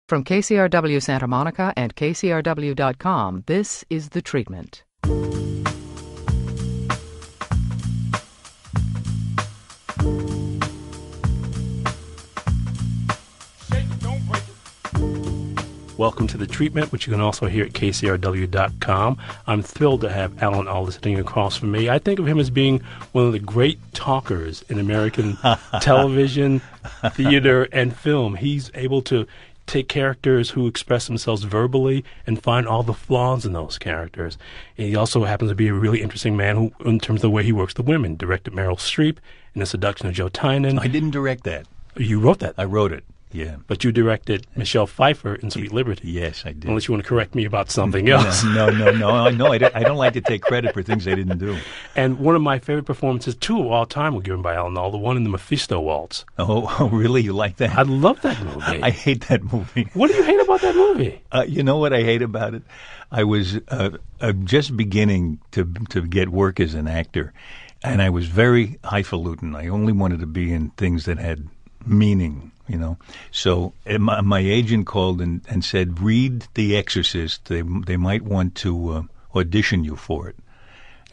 From KCRW Santa Monica and KCRW.com, this is The Treatment. Welcome to The Treatment, which you can also hear at KCRW.com. I'm thrilled to have Alda sitting across from me. I think of him as being one of the great talkers in American television, theater, and film. He's able to take characters who express themselves verbally and find all the flaws in those characters. And he also happens to be a really interesting man who, in terms of the way he works with women, directed Meryl Streep in The Seduction of Joe Tynan. I didn't direct that. You wrote that? I wrote it. Yeah. But you directed Michelle Pfeiffer in Sweet Liberty. Yes, I did. Unless you want to correct me about something else. No. I don't like to take credit for things I didn't do. And one of my favorite performances, two of all time, were given by Alda, the one in the Mephisto Waltz. Oh, really? You like that? I love that movie. I hate that movie. What do you hate about that movie? You know what I hate about it? I was just beginning to get work as an actor, and I was very highfalutin. I only wanted to be in things that had meaning. So my agent called and said, read The Exorcist. They might want to audition you for it.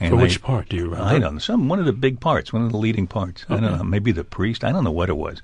And for which part do you remember? I don't know. One of the big parts, one of the leading parts. Okay. I don't know. Maybe the priest. I don't know what it was.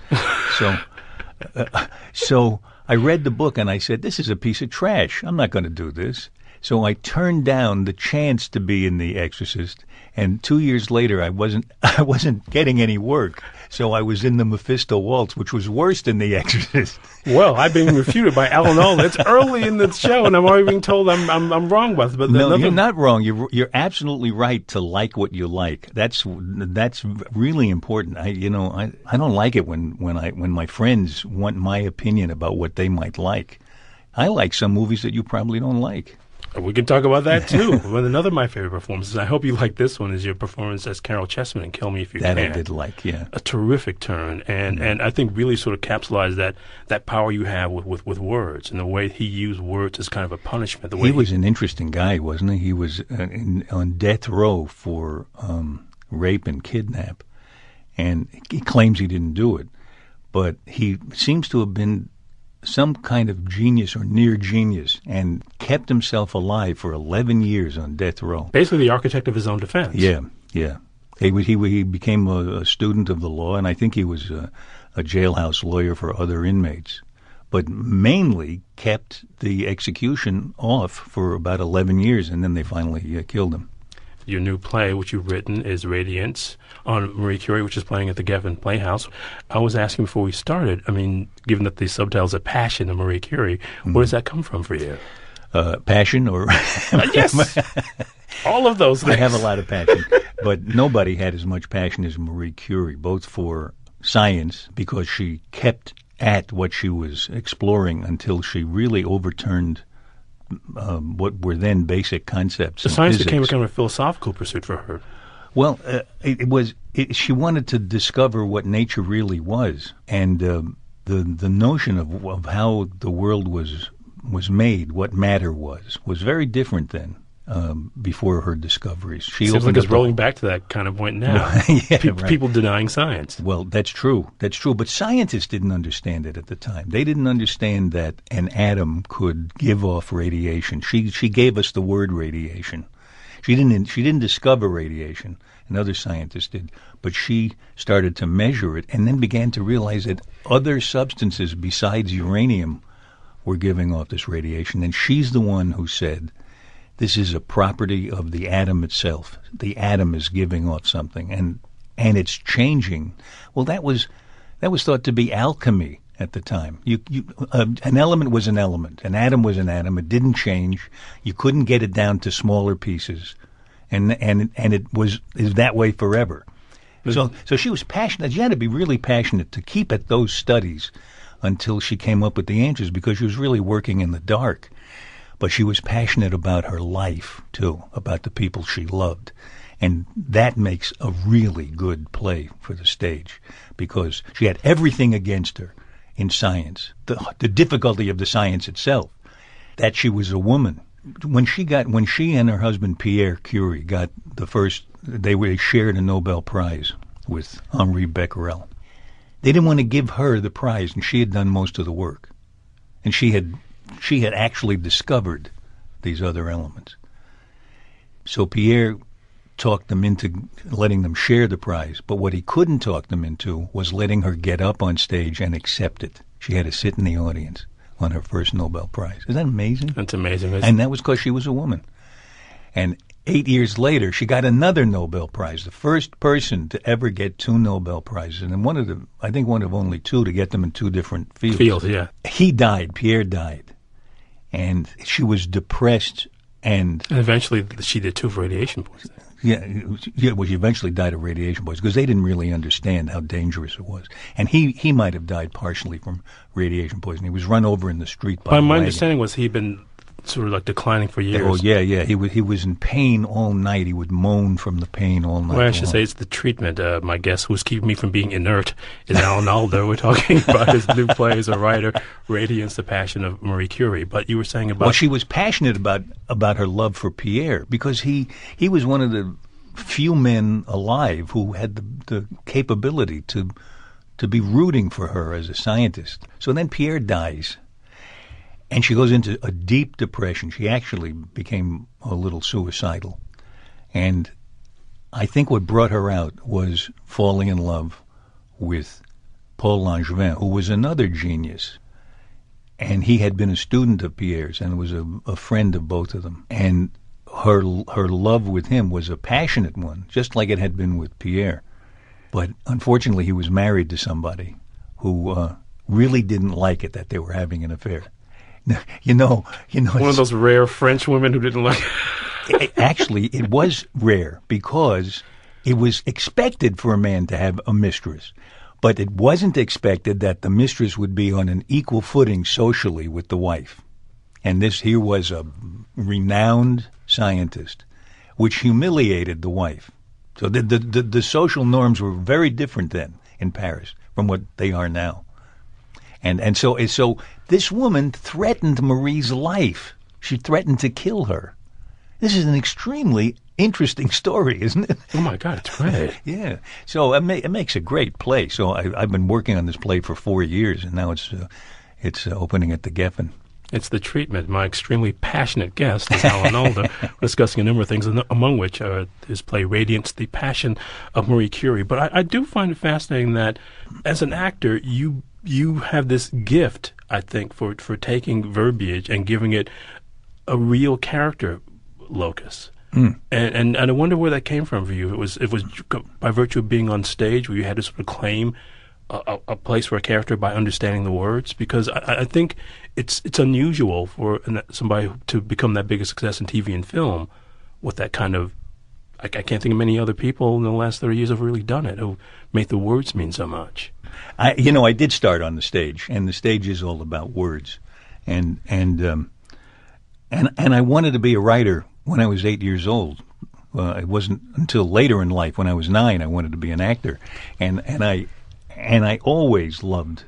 So I read the book and I said, this is a piece of trash. I'm not going to do this. So I turned down the chance to be in The Exorcist, and 2 years later I wasn't getting any work. So I was in the Mephisto Waltz, which was worse than The Exorcist. Well, I've been refuted by Alda. It's early in the show, and I'm already being told I'm wrong about it. But no, you're not wrong. You're absolutely right to like what you like. That's really important. I don't like it when my friends want my opinion about what they might like. I like some movies that you probably don't like. We can talk about that, too. Well, another of my favorite performances, I hope you like this one, is your performance as Carol Chessman in Kill Me If You Can. That I did like, yeah. A terrific turn, and I think really sort of capsulized that power you have with words, and the way he used words as kind of a punishment. He was an interesting guy, wasn't he? He was on death row for rape and kidnap, and he claims he didn't do it, but he seems to have been some kind of genius or near genius, and kept himself alive for 11 years on death row. Basically the architect of his own defense. Yeah. He became a student of the law, and I think he was a jailhouse lawyer for other inmates, but mainly kept the execution off for about 11 years, and then they finally killed him. Your new play, which you've written, is Radiance, on Marie Curie, which is playing at the Geffen Playhouse. I was asking before we started, given that the subtitles are Passion of Marie Curie, where does that come from for you? Passion or... Yes! All of those things. I have a lot of passion, but nobody had as much passion as Marie Curie, both for science, because she kept at what she was exploring until she really overturned what were then basic concepts. The science became a kind of a philosophical pursuit for her. Well, she wanted to discover what nature really was, and the notion of how the world was made, what matter was very different then. Before her discoveries, seems like it's rolling back to that kind of point now. People denying science. Well, that's true. But scientists didn't understand it at the time. They didn't understand that an atom could give off radiation. She gave us the word radiation. She didn't discover radiation. Another scientist did, but she started to measure it and then began to realize that other substances besides uranium were giving off this radiation. And she's the one who said, this is a property of the atom itself. The atom is giving off something, and it's changing. Well, that was thought to be alchemy at the time. An element was an element. An atom was an atom. It didn't change. You couldn't get it down to smaller pieces, and it is that way forever. So she was passionate. She had to be really passionate to keep at those studies until she came up with the answers, because she was really working in the dark. But she was passionate about her life, too, about the people she loved. And that makes a really good play for the stage, because she had everything against her in science, the difficulty of the science itself, that she was a woman. When she and her husband Pierre Curie got they shared a Nobel Prize with Henri Becquerel. They didn't want to give her the prize, and she had done most of the work. And she had actually discovered these other elements. So Pierre talked them into letting them share the prize, but what he couldn't talk them into was letting her get up on stage and accept it. She had to sit in the audience on her first Nobel Prize. Isn't that amazing? That's amazing. And that was because she was a woman. And 8 years later, she got another Nobel Prize, the first person to ever get 2 Nobel Prizes, and I think one of only 2 to get them in 2 different fields. Yeah. He died, Pierre died, and she was depressed, and eventually she did too for radiation poisoning. Yeah, well, she eventually died of radiation poisoning because they didn't really understand how dangerous it was. And he might have died partially from radiation poisoning. He was run over in the street by a my wagon. understanding was he'd been sort of like declining for years. Oh, yeah. He was in pain all night. He would moan from the pain all night. Well, I should say it's the treatment. My guest who's keeping me from being inert is Alan Alda. We're talking about his new play as a writer, Radiance, the Passion of Marie Curie. But you were saying about... Well, she was passionate about her love for Pierre because he was one of the few men alive who had the capability to be rooting for her as a scientist. So then Pierre dies. And she goes into a deep depression. She actually became a little suicidal. And I think what brought her out was falling in love with Paul Langevin, who was another genius. And he had been a student of Pierre's and was a friend of both of them. And her love with him was a passionate one, just like it had been with Pierre. But unfortunately, he was married to somebody who really didn't like it that they were having an affair. You know, one of those rare French women who didn't like. Actually, it was rare because it was expected for a man to have a mistress, but it wasn't expected that the mistress would be on an equal footing socially with the wife. And this here was a renowned scientist, which humiliated the wife. So the social norms were very different then in Paris from what they are now. And so this woman threatened Marie's life. She threatened to kill her. This is an extremely interesting story, isn't it? Oh, my God, it's great. Yeah. So it makes a great play. So I've been working on this play for 4 years, and now it's opening at the Geffen. It's The Treatment. My extremely passionate guest is Alan Alda, discussing a number of things, among which his play Radiance, the Passion of Marie Curie. But I do find it fascinating that as an actor, you have this gift, I think, for taking verbiage and giving it a real character locus. And I wonder where that came from for you. It was by virtue of being on stage where you had to sort of claim a place for a character by understanding the words, because I think it's unusual for somebody to become that big a success in TV and film with that kind of. I can't think of many other people in the last 30 years who've really done it, who made the words mean so much. I did start on the stage, and the stage is all about words, and I wanted to be a writer when I was 8 years old. It wasn't until later in life, when I was 9, I wanted to be an actor, and I always loved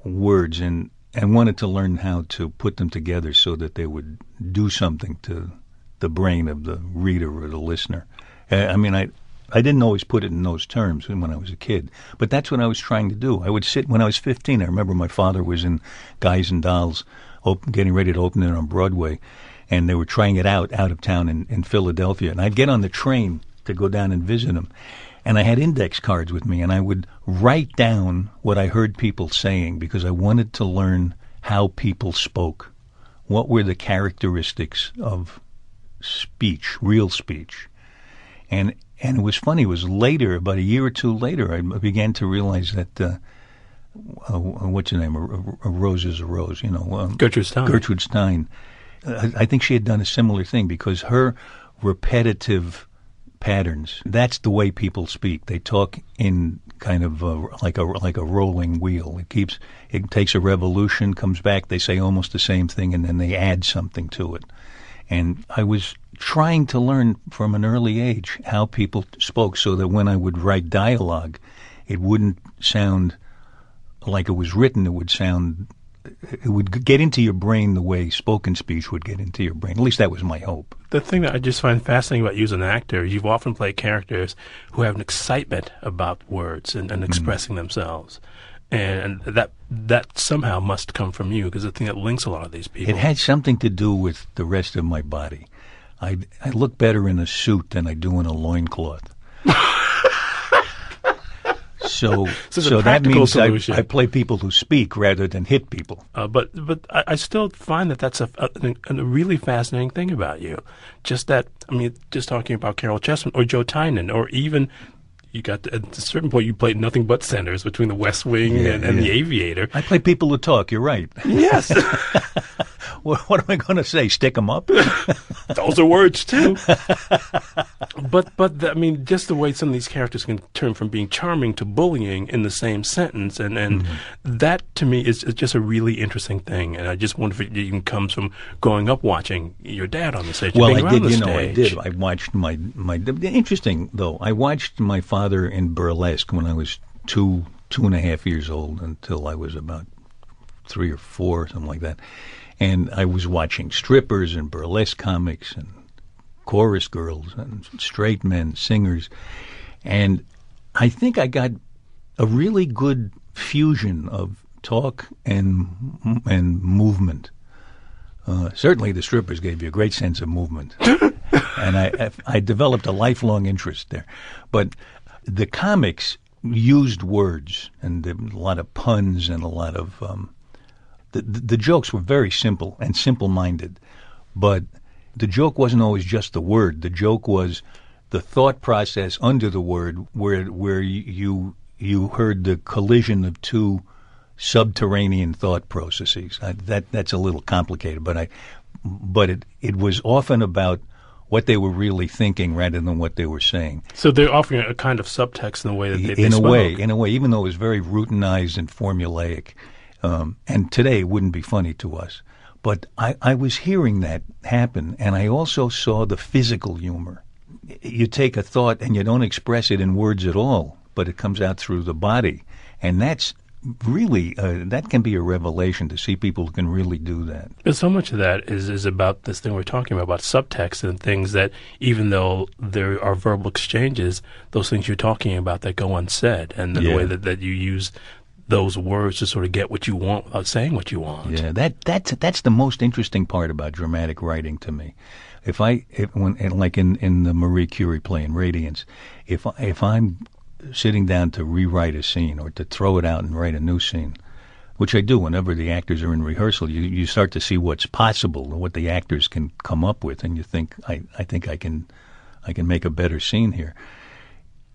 words and wanted to learn how to put them together so that they would do something to the brain of the reader or the listener. I didn't always put it in those terms when I was a kid, but that's what I was trying to do. I would sit, when I was 15, I remember my father was in Guys and Dolls, getting ready to open it on Broadway, and they were trying it out of town in Philadelphia, and I'd get on the train to go down and visit him, and I had index cards with me, and I would write down what I heard people saying because I wanted to learn how people spoke. What were the characteristics of speech, real speech? And it was funny. It was later, about a year or two later, I began to realize that, what's her name? A rose is a rose, Gertrude Stein. Gertrude Stein. I think she had done a similar thing because her repetitive patterns, that's the way people speak. They talk in kind of like a rolling wheel. It takes a revolution, comes back, they say almost the same thing, and then they add something to it. And I was trying to learn from an early age how people spoke so that when I would write dialogue, it wouldn't sound like it was written. It would get into your brain the way spoken speech would get into your brain. At least that was my hope. The thing that I just find fascinating about you as an actor is you've often played characters who have an excitement about words and expressing themselves. And that somehow must come from you, because the thing that links a lot of these people. It had something to do with the rest of my body. I look better in a suit than I do in a loincloth. So that means I play people who speak rather than hit people. But I still find that's a really fascinating thing about you. Just that, I mean, just talking about Carol Chessman or Joe Tynan, or even you got at a certain point you played nothing but centers between the West Wing and The Aviator. I play people who talk. You're right. Yes. What am I going to say? Stick them up? Those are words too. But I mean, just the way some of these characters can turn from being charming to bullying in the same sentence, and that to me is just a really interesting thing. And I just wonder if it even comes from growing up watching your dad on the stage. Well, I did. I did. I watched my. Interesting though. I watched my father in burlesque when I was 2.5 years old until I was about 3 or 4, something like that. And I was watching strippers and burlesque comics and chorus girls and straight men, singers. And I think I got a really good fusion of talk and movement. Certainly the strippers gave you a great sense of movement. And I developed a lifelong interest there. But the comics used words and a lot of puns and a lot of... The jokes were very simple and simple-minded, but the joke wasn't always just the word. The joke was the thought process under the word, where you heard the collision of two subterranean thought processes. That's a little complicated, but it was often about what they were really thinking rather than what they were saying. So they're offering a kind of subtext in the way that they in spoke. a way, even though it was very routinized and formulaic. And today it wouldn't be funny to us. But I was hearing that happen, and I also saw the physical humor. You take a thought and you don't express it in words at all, but it comes out through the body. And that's really, that can be a revelation to see people who can really do that. But so much of that is about this thing we're talking about subtext and things that, even though there are verbal exchanges, those things you're talking about that go unsaid, and the way that you use those words to sort of get what you want without saying what you want. Yeah, that's the most interesting part about dramatic writing to me. Like in the Marie Curie play in Radiance, if I'm sitting down to rewrite a scene or to throw it out and write a new scene, which I do whenever the actors are in rehearsal, you start to see what's possible and what the actors can come up with, and you think, I think I can make a better scene here.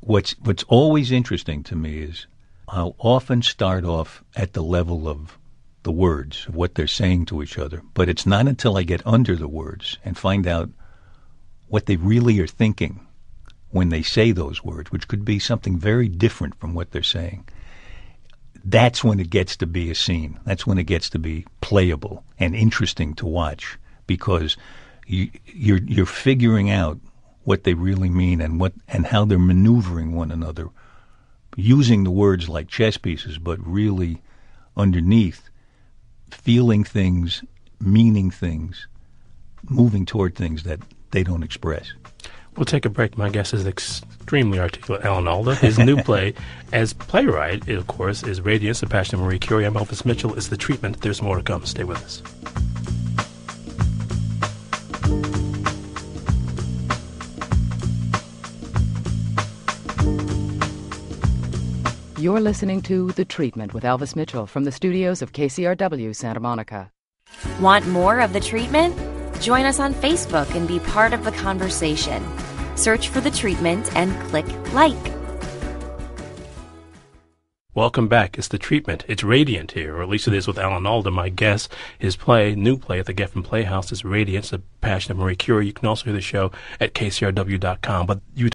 What's always interesting to me is I'll often start off at the level of the words, of what they're saying to each other, but it's not until I get under the words and find out what they really are thinking when they say those words, which could be something very different from what they're saying. That's when it gets to be a scene. That's when it gets to be playable and interesting to watch, because you're figuring out what they really mean and how they're maneuvering one another, using the words like chess pieces, but really underneath, feeling things, meaning things, moving toward things that they don't express. We'll take a break. My guest is extremely articulate Alan Alda. His new play as playwright, of course, is Radiance, The Passion of Marie Curie. I'm Elvis Mitchell. It's The Treatment. There's more to come. Stay with us. You're listening to The Treatment with Elvis Mitchell from the studios of KCRW Santa Monica. Want more of The Treatment? Join us on Facebook and be part of the conversation. Search for The Treatment and click like. Welcome back. It's The Treatment. It's Radiant here, or at least it is with Alan Alda, my guest. His new play at the Geffen Playhouse is Radiance, The Passion of Marie Curie. You can also hear the show at KCRW.com. But you